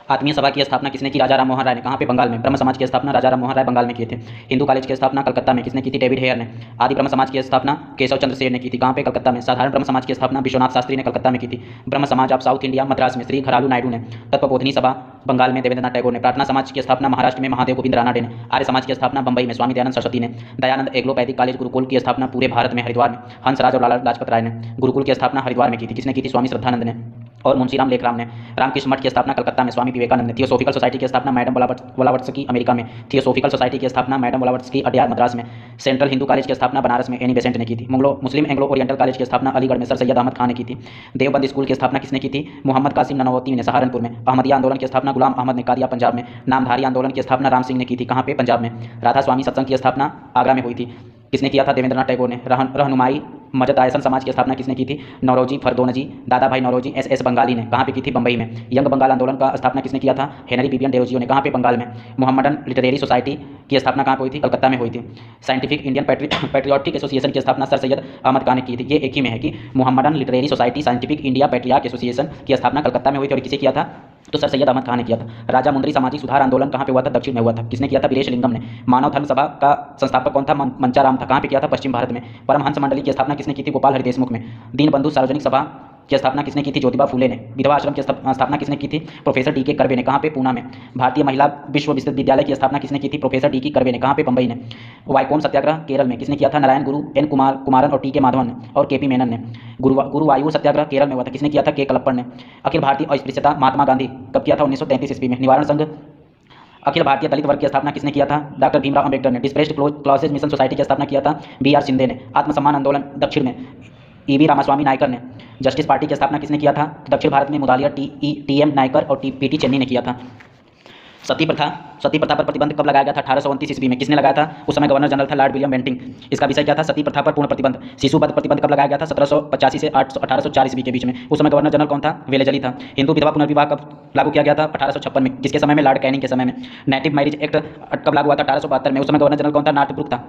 आत्मीय सभा की स्थापना किसने की? राजा राम मोहन राय ने। कहाँ पे? बंगाल में। ब्रह्म समाज की स्थापना राजा राम मोहन राय बंगाल में किए थे। हिंदू कॉलेज की स्थापना कलकत्ता में किसने की थी? डेविड हेयर ने। आदि ब्रह्म समाज की स्थापना केशव चंद्र सेन ने की थी। कहाँ पे? कलकत्ता में। साधारण ब्रह्म समाज की स्थापना विश्वनाथ शास्त्री ने कलकत्ता में की थी। ब्रह्म समाज ऑफ साउथ इंडिया मद्रास में श्री घरालू नायडू ने। तत्वबोधिनी सभा बंगाल में देवेंद्रनाथ टैगोर ने। प्रार्थना समाज की स्थापना महाराष्ट्र में महादेव गोविंद रानडे ने। आर्य समाज की स्थापना बंबई में स्वामी दयानंद सरस्वती ने। दयानंद एग्लोपैथिक कॉलेज गुरुकुल की स्थापना पूरे भारत में हरिद्वार में हंसराज और लाला लाजपत राय ने। गुरुकुल की स्थापना हरिद्वार में की थी। किसने की थी? स्वामी श्रद्धानंद ने और मुंशीराम लेखराम ने। रामकृष्ण मठ की स्थापना कलकत्ता में स्वामी विवेकानंद ने। थियोसॉफिकल सोसाइटी की स्थापना मैडम ब्लावत्स्की अमेरिका में। थियोसॉफिकल सोसाइटी की स्थापना मैडम ब्लावत्स्की अड्यार मद्रास में। सेंट्रल हिंदू कॉलेज की स्थापना बनारस में एनी बेसेंट ने की थी। मुस्लिम एंग्लो ओरिएंटल कॉलेज की स्थापना अलीगढ़ में सर सैयद अहमद खान ने की थी। देवबंद स्कूल की स्थापना किसने की थी? मोहम्मद कासिम ननौती ने सहारनपुर में। अहमदिया आंदोलन की स्थापना गुलाम अहमद ने कादिया पंजाब में। नामधारी आंदोलन की स्थापना राम सिंह ने की थी। कहाँ पे? पंजाब में। राधा स्वामी सत्संग की स्थापना आगरा में हुई थी। किसने किया था? देवेंद्रनाथ टैगोर ने। रहनुमाई मजद आयसन समाज की स्थापना किसने की थी? नौरोजी फरदोनजी दादा भाई नौरोजी एस बंगाली ने। कहाँ पे की थी? बंबई में। यंग बंगाल आंदोलन का स्थापना किसने किया था? हेनरी बिबियन डेरोजियो ने। कहाँ पे? बंगाल में। मोहम्मदन लिटरेरी सोसाइटी की स्थापना कहाँ पे हुई थी? कलकत्ता में हुई थी। साइंटिफिक इंडियन पैट्रियोटिक एसोसिएशन की स्थापना सर सैयद अहमद खान ने की थी। ये एक ही में है कि Mohammedan literary society scientific India patriarch association की स्थापना कलकत्ता में हुई थी। और किसे किया था? तो सर सैयद अहमद खान ने किया था। राजा मुंद्री सामाजिक सुधार आंदोलन कहाँ पे हुआ था? दक्षिण में हुआ था। किसने किया था? वीरेश लिंगम ने। मानव धर्म सभा का संस्थापक कौन था? मंचाराम था। कहाँ पे किया था? पश्चिम भारत में। परमहंस मंडली की स्थापना किसने की थी? गोपाल हरि देशमुख में। दीनबंधु सार्वजनिक सभा की स्थापना किसने की थी? ज्योतिबा फूले ने। विधवा आश्रम की स्थापना किसने की थी? प्रोफेसर डी के कर्वे ने। कहाँ पे? पूना में। भारतीय महिला विश्वविद्यालय की स्थापना किसने की थी? प्रोफेसर डी के कर्वे ने। कहाँ पे? बंबई ने। वाइकोम सत्याग्रह केरल में किसने किया था? नारायण गुरु, एन कुमारन और टी के माधवन ने और के पी मेनन ने। गुरुवायूर सत्याग्रह केरल में हुआ था। किसने किया था? के कलप्पड़ ने। अखिल भारतीय अस्पृश्यता महात्मा गांधी कब किया था? 1933 ईस्वी में। निवारण संघ अखिल भारतीय दलित वर्ग की स्थापना किसने किया था? डॉक्टर भीमराव अंबेडकर ने। डिस्प्रेस्ड क्लासेज मिशन सोसाइटी की स्थापना किया था? बी आर शिंदे ने। आत्मसम्मान आंदोलन दक्षिण में ईवी रामास्वामी नायकर ने। जस्टिस पार्टी की स्थापना किसने किया था? दक्षिण भारत में मुदालिया टी एम नायकर और पीटी चेन्नी ने किया था। सती प्रथा पर प्रतिबंध कब लगाया गया था? 1829 ईस्वी में। किसने लगाया था? उस समय गवर्नर जनरल था लॉर्ड विलियम बेंटिंग। इसका विषय क्या था? सती प्रथा पर पूर्ण प्रतिबंध। शिशु वध प्रतिबंध कब लगाया गया था? 1785 से 1804 ईस्वी के बीच में। उस समय गवर्नर जनरल कौन था? वेलेजली था। हिंदू विधवा पुनर्विवाह कब लागू किया गया था? 1856 में। किसके समय में? लॉर्ड कैनिंग के समय में। नेटिव मैरिज एक्ट कब लागू हुआ था? 1872 में। उस समय गवर्नर जनरल कौन था? नॉर्थ ब्रुक था।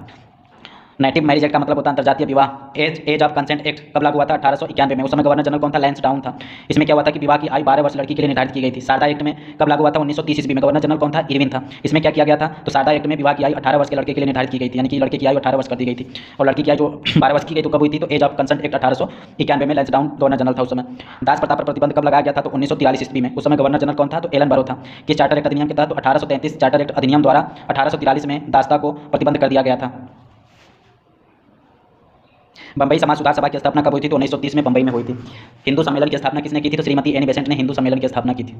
नेटिव मैरिज एक्ट का मतलब होता है अंतर्जातीय विवाह। एज ऑफ कंसेंट एक्ट कब लागू हुआ था? 1891 में। उस समय गवर्नर जनरल कौन था? लैंसडाउन था। इसमें क्या हुआ था कि विवाह की आयु 12 वर्ष लड़की के लिए निर्धारित की गई थी। सारदा एक्ट में कब लागू हुआ था? 1930 ईस्वी में। गवर्नर जनरल कौन था? इरविन था। इसमें क्या किया गया था? तो सारदा एक्ट में विवाह की आयु 18 वर्ष के लड़के के लिए निर्धारित की गई थी, यानी कि लड़के की आयु 18 वर्ष कर दी गई थी और लड़की की आयु जो 12 वर्ष की गई तो कब हुई थी? तो एज ऑफ कंसेंट एक्ट 1891 में। लैंसडाउन गवर्नर जनरल था उस समय। दास प्रथा पर प्रतिबंध कब लगाया गया था? तो 1943 ईस्वी में। उस समय गवर्नर जनरल कौन था? तो एलन बरो था। किस चार्टर एक्ट अधिनियम के तहत? 1833 चार्टर एक्ट अधिनियम द्वारा 1843 में दासता को प्रतिबंध कर दिया गया था। बंबई समाज सुधार सभा की स्थापना कब हुई थी? तो 1930 में बंबई में हुई थी। हिंदू सम्मेलन की स्थापना किसने की थी? तो श्रीमती एनी बेसेंट ने हिंदू सम्मेलन की स्थापना की थी।